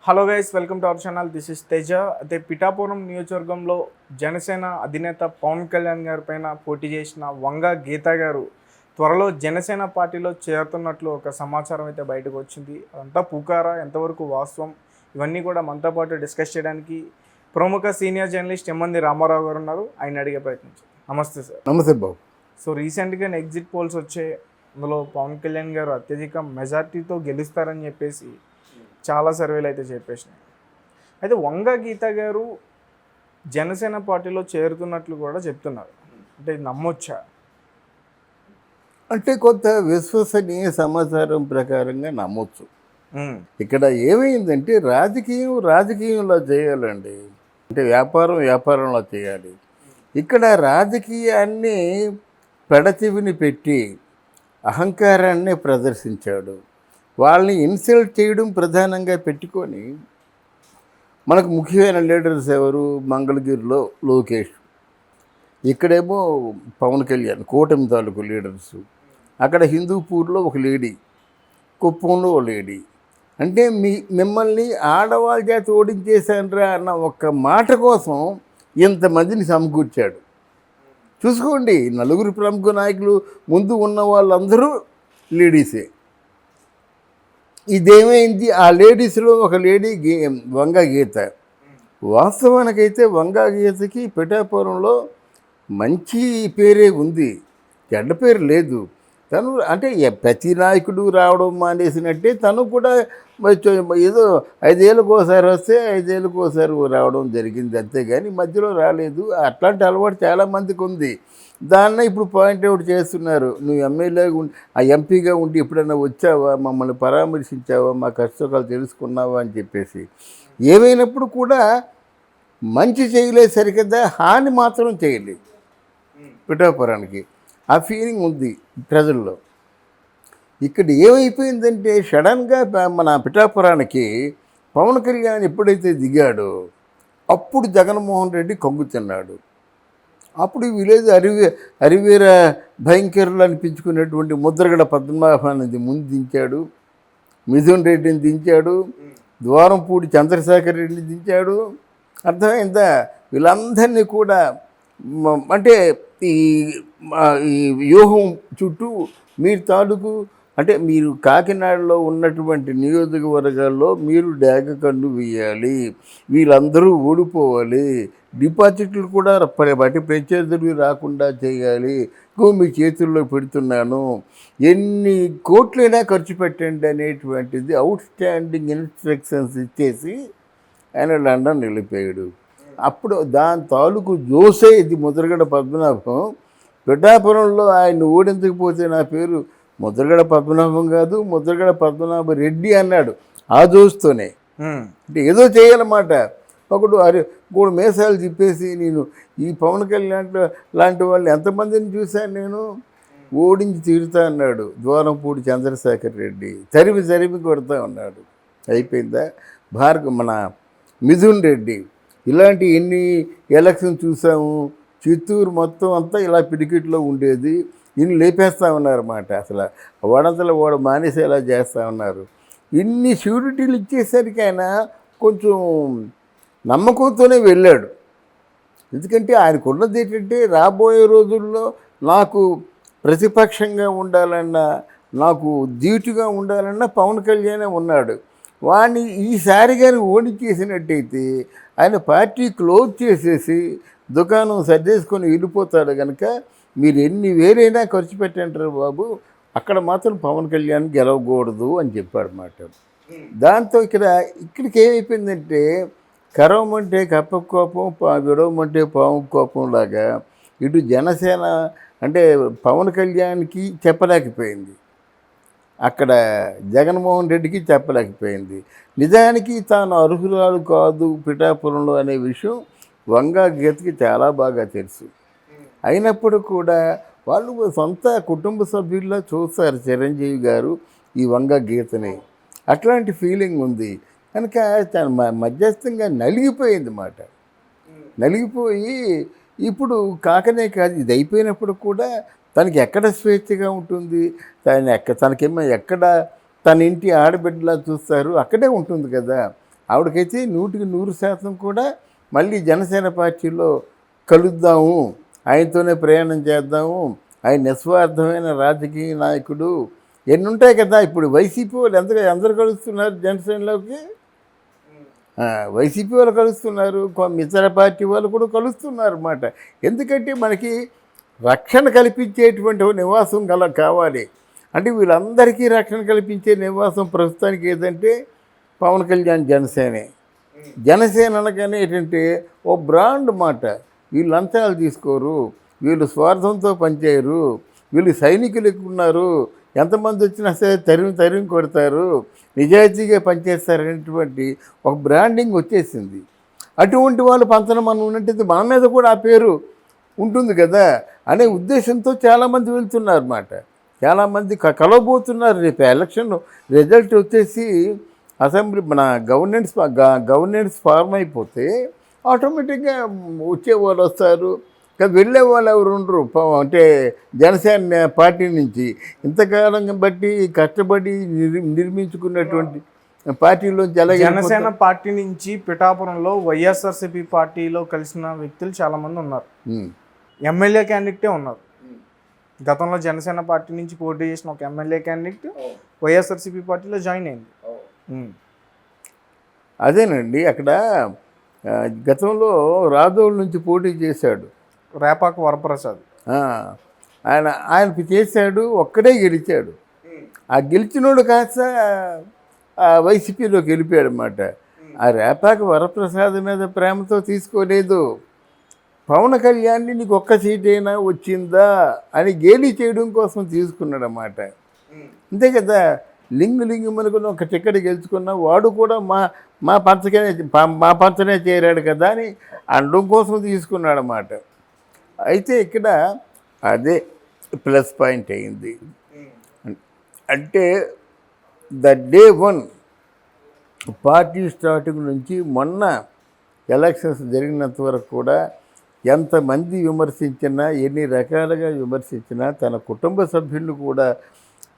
Hello guys, welcome to our channel. This is Teja. అయితే పిఠాపురం నియోజకవర్గంలో జనసేన అధినేత పవన్ కళ్యాణ్ గారి పైన పోటీ చేసిన వంగ గీత గారు త్వరలో జనసేన పార్టీలో చేరుతున్నట్లు ఒక సమాచారం అయితే బయటకు వచ్చింది. అదంతా పుకారా, ఎంతవరకు వాస్తవం, ఇవన్నీ కూడా మనతో పాటు డిస్కస్ చేయడానికి ప్రముఖ సీనియర్ జర్నలిస్ట్ ఎమ్మంది రామారావు గారు ఉన్నారు. ఆయన అడిగే ప్రయత్నించారు. నమస్తే సార్. నమస్తే బాబు. సో రీసెంట్గా ఎగ్జిట్ పోల్స్ వచ్చే, అందులో పవన్ కళ్యాణ్ గారు అత్యధిక మెజార్టీతో గెలుస్తారని చెప్పేసి చాలా సర్వేలు అయితే చెప్పేసినాయి. అయితే వంగ గీత గారు జనసేన పార్టీలో చేరుతున్నట్లు కూడా చెప్తున్నారు. అంటే ఇది నమ్మొచ్చా? అంటే కొంత విశ్వసనీయ సమాచారం ప్రకారంగా నమ్మొచ్చు. ఇక్కడ ఏమైందంటే రాజకీయంలో చేయాలండి. అంటే వ్యాపారంలో చేయాలి. ఇక్కడ రాజకీయాన్ని పెడచెవిని పెట్టి అహంకారాన్ని ప్రదర్శించాడు. వాళ్ళని ఇన్సల్ట్ చేయడం ప్రధానంగా పెట్టుకొని, మనకు ముఖ్యమైన లీడర్స్ ఎవరు? మంగళగిరిలో లోకేష్, ఇక్కడేమో పవన్ కళ్యాణ్, కూటమి తాలూకు లీడర్స్. అక్కడ హిందూపూర్లో ఒక లేడీ, కుప్పంలో ఒక లేడీ. అంటే మిమ్మల్ని ఆడవాళ్ళ చేత ఓడించేశాన్రా అన్న ఒక్క మాట కోసం ఇంతమందిని సమకూర్చాడు. చూసుకోండి, నలుగురు ప్రముఖ నాయకులు ముందు ఉన్న వాళ్ళందరూ లేడీసే. ఇదేమైంది? ఆ లేడీస్లో ఒక లేడీ వంగ గీత. వాస్తవానికైతే వంగ గీతకి పిఠాపురంలో మంచి పేరే ఉంది, చెడ్డ పేరు లేదు. తను అంటే ప్రతి నాయకుడు రావడం మానేసినట్టే తను కూడా ఏదో 5 ఏళ్ళకు ఒకసారి వస్తే 5 ఏళ్ళకు ఒకసారి రావడం జరిగింది, అంతేగాని మధ్యలో రాలేదు. అట్లాంటి అలవాటు చాలామందికి ఉంది. దాన్ని ఇప్పుడు పాయింట్అవుట్ చేస్తున్నారు. నువ్వు ఎంపీగా ఉండి ఎప్పుడైనా వచ్చావా, మమ్మల్ని పరామర్శించావా, మా కష్టకాలు తెలుసుకున్నావా అని చెప్పేసి. ఏమైనప్పుడు కూడా మంచి చేయలేదు సరికదా, హాని మాత్రం చేయలేదు పిఠాపురానికి. ఆ ఫీలింగ్ ఉంది ప్రజల్లో. ఇక్కడ ఏమైపోయిందంటే సడన్గా మన పిఠాపురానికి పవన్ కళ్యాణ్ ఎప్పుడైతే దిగాడో అప్పుడు జగన్మోహన్ రెడ్డి కంగు తిన్నాడు. అప్పుడు విలేజ్ అరివీర భయంకరులు అనిపించుకునేటువంటి ముద్రగడ పద్మనాభాన్ని ముందు దించాడు, మిథున్ రెడ్డిని దించాడు, ద్వారంపూడి చంద్రశేఖర్ రెడ్డిని దించాడు. అర్థమైందా? వీళ్ళందరినీ కూడా అంటే ఈ వ్యూహం చుట్టూ మీరు తాలూకు, అంటే మీరు కాకినాడలో ఉన్నటువంటి నియోజకవర్గాల్లో మీరు డాగ కన్ను వేయాలి, వీళ్ళందరూ ఓడిపోవాలి, డిపాజిట్లు కూడా బట్టి ప్రత్యర్థులు రాకుండా చేయాలి, మీ చేతుల్లో పెడుతున్నాను, ఎన్ని కోట్లైనా ఖర్చు పెట్టండి అనేటువంటిది అవుట్ స్టాండింగ్ ఇన్స్ట్రక్షన్స్ ఇచ్చేసి ఆయన లండన్ వెళ్ళిపోయాడు. అప్పుడు దాని తాలూకు జోసే ఇది ముద్రగడ పద్మనాభం. పిఠాపురంలో ఆయన ఓడించకపోతే నా పేరు ముద్రగడ పద్మనాభం కాదు, ముద్రగడ పద్మనాభ రెడ్డి అన్నాడు ఆ జోస్తోనే. అంటే ఏదో చేయాలన్నమాట. ఒకడు మేసాలు తిప్పేసి, నేను ఈ పవన్ కళ్యాణ్ లాంటి వాళ్ళు ఎంతమందిని చూశాను, నేను ఓడించి తీరుతా అన్నాడు. ద్వారంపూడి చంద్రశేఖర్ రెడ్డి తరిమి కొడతా ఉన్నాడు. అయిపోయిందా? మన మిథున్ రెడ్డి, ఇలాంటి ఎన్ని ఎలక్షన్ చూసాము. చిత్తూరు మొత్తం అంతా ఇలా పిడికిట్లో ఉండేది, ఇన్ని లేపేస్తూ ఉన్నారన్నమాట. అసలు వాడు మానేసేలా చేస్తూ ఉన్నారు. ఇన్ని షూరిటీలు ఇచ్చేసరికి ఆయన కొంచెం నమ్మకంతోనే వెళ్ళాడు. ఎందుకంటే ఆయనకు ఉన్నది ఏంటంటే, రాబోయే రోజుల్లో నాకు ప్రతిపక్షంగా ఉండాలన్నా, నాకు ధీటుగా ఉండాలన్నా పవన్ కళ్యాణే ఉన్నాడు. వాడిని ఈసారి కానీ ఓడించేసినట్టయితే ఆయన పార్టీ క్లోజ్ చేసేసి దుకాణం సర్దేసుకొని వెళ్ళిపోతాడు. కనుక మీరు ఎన్ని వేరైనా ఖర్చు పెట్టంటారు బాబు, అక్కడ మాత్రం పవన్ కళ్యాణ్ గెలవకూడదు అని చెప్పాడు మాట. దాంతో ఇక్కడికి ఏమైపోయిందంటే, కరవమంటే కప్ప కోపం, విడవమంటే పాము కోపం లాగా ఇటు జనసేన అంటే పవన్ కళ్యాణ్కి చెప్పలేకపోయింది, అక్కడ జగన్మోహన్ రెడ్డికి చెప్పలేకపోయింది. నిజానికి తాను అర్హురాలు కాదు పిఠాపురంలో అనే విషయం వంగ గీతకి చాలా బాగా తెలుసు. అయినప్పుడు కూడా వాళ్ళు సొంత కుటుంబ సభ్యుల్లో చూస్తారు చిరంజీవి గారు ఈ వంగ గీతని. అట్లాంటి ఫీలింగ్ ఉంది కనుక తను మధ్యస్థంగా నలిగిపోయింది మాట. నలిగిపోయి ఇప్పుడు కాకనే కాదు, ఇది అయిపోయినప్పుడు కూడా తనకి ఎక్కడ స్వేచ్ఛగా ఉంటుంది, తనకేమో ఎక్కడ తన ఇంటి ఆడబిడ్డలా చూస్తారు, అక్కడే ఉంటుంది కదా. ఆవిడకైతే 100% కూడా మళ్ళీ జనసేన పార్టీలో కలుద్దాము, ఆయనతోనే ప్రయాణం చేద్దాము, ఆయన నిస్వార్థమైన రాజకీయ నాయకుడు ఎన్ని ఉంటాయి కదా. ఇప్పుడు వైసీపీ వాళ్ళు అందరూ కలుస్తున్నారు జనసేనలోకి, వైసీపీ వాళ్ళు కలుస్తున్నారు, ఇతర పార్టీ వాళ్ళు కూడా కలుస్తున్నారు అన్నమాట. ఎందుకంటే మనకి రక్షణ కల్పించేటువంటి నివాసం కావాలి. అంటే వీళ్ళందరికీ రక్షణ కల్పించే నివాసం ప్రస్తుతానికి ఏదంటే పవన్ కళ్యాణ్ జనసేనే. జనసేన అనగానే ఏంటంటే ఓ బ్రాండ్ మాట. వీళ్ళు లంచాలు తీసుకోరు, వీళ్ళు స్వార్థంతో పనిచేయరు, వీళ్ళు సైనికులు ఎక్కువ ఉన్నారు, ఎంతమంది వచ్చినా సరే తరిమి కొడతారు, నిజాయితీగా పనిచేస్తారనేటువంటి ఒక బ్రాండింగ్ వచ్చేసింది. అటువంటి వాళ్ళు పంచన మనం ఉన్నట్టు మన మీద కూడా ఆ పేరు ఉంటుంది కదా అనే ఉద్దేశంతో చాలామంది వెళ్తున్నారు అన్నమాట. చాలామంది కలవబోతున్నారు. రేపు ఎలక్షన్ రిజల్ట్ వచ్చేసి అసెంబ్లీ మన గవర్నెన్స్ ఫార్మ్ అయిపోతే ఆటోమేటిక్గా వచ్చే వాళ్ళు వస్తారు, వెళ్ళే వాళ్ళు ఎవరు ఉండరు. అంటే జనసేన పార్టీ నుంచి ఇంతకాలం బట్టి కష్టపడి నిర్మించుకున్నటువంటి పార్టీలోంచి అలాగే జనసేన పార్టీ నుంచి పిఠాపురంలో వైఎస్ఆర్సీపీ పార్టీలో కలిసిన వ్యక్తులు చాలామంది ఉన్నారు. ఎమ్మెల్యే క్యాండిడేటే ఉన్నారు. గతంలో జనసేన పార్టీ నుంచి పోటీ చేసిన ఒక ఎమ్మెల్యే క్యాండిడేట్ వైఎస్ఆర్సీపీ పార్టీలో జాయిన్ అయింది. అదేనండి, అక్కడ గతంలో రాజోళ్ళ నుంచి పోటీ చేశాడు రేపాకు వరప్రసాద్. ఆయనకి చేశాడు, ఒక్కడే గెలిచాడు. ఆ గెలిచినోడు కాస్త వైసీపీలోకి వెళ్ళిపోయాడు అన్నమాట. ఆ రేపాకు వరప్రసాద్ మీద ప్రేమతో తీసుకోలేదు, పవన్ కళ్యాణ్ని నీకు ఒక్క సీట్ అయినా వచ్చిందా అని గేలి చేయడం కోసం తీసుకున్నాడు అన్నమాట. అంతే కదా. లింగు మనకున్న ఒక టికెట్ గెలుచుకున్నా వాడు కూడా మా పంచనే చేరాడు కదా అని అనడం కోసం తీసుకున్నాడు అన్నమాట. అయితే ఇక్కడ అదే ప్లస్ పాయింట్ అయింది. అంటే the day one party starting నుంచి మొన్న ఎలక్షన్స్ జరిగినంత వరకు కూడా ఎంతమంది విమర్శించినా, ఎన్ని రకాలుగా విమర్శించినా, తన కుటుంబ సభ్యులను కూడా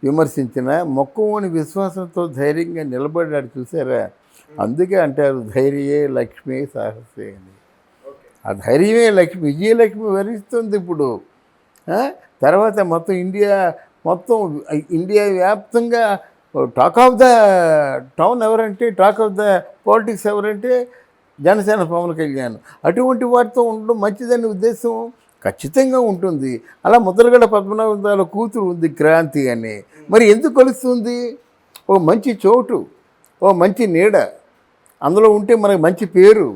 విమర్శించినా మొక్కవోని విశ్వాసంతో ధైర్యంగా నిలబడ్డాడు. చూసారా? అందుకే అంటారు ధైర్యే లక్ష్మి సాహసే అని. ఆ ధైర్యమే లక్ష్మి, విజయలక్ష్మి వరిస్తుంది ఇప్పుడు. తర్వాత మొత్తం ఇండియా వ్యాప్తంగా టాక్ ఆఫ్ ద టౌన్ ఎవరంటే, టాక్ ఆఫ్ ద పాలిటిక్స్ ఎవరంటే జనసేన పవన్ కళ్యాణ్. అటువంటి వాటితో ఉండడం మంచిదనే ఉద్దేశం ఖచ్చితంగా ఉంటుంది. అలా ముద్రగడ పద్మనాభాల కూతురు ఉంది క్రాంతి అని. మరి ఎందుకు కలుస్తుంది? ఓ మంచి చోటు, ఓ మంచి నీడ, అందులో ఉంటే మనకు మంచి పేరు,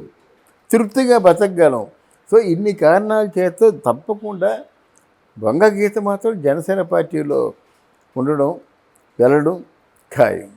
తృప్తిగా బతకగలం. సో ఇన్ని కారణాల చేత తప్పకుండా వంగ గీత మాత్రం జనసేన పార్టీలో ఉండడం, వెళ్ళడం ఖాయం.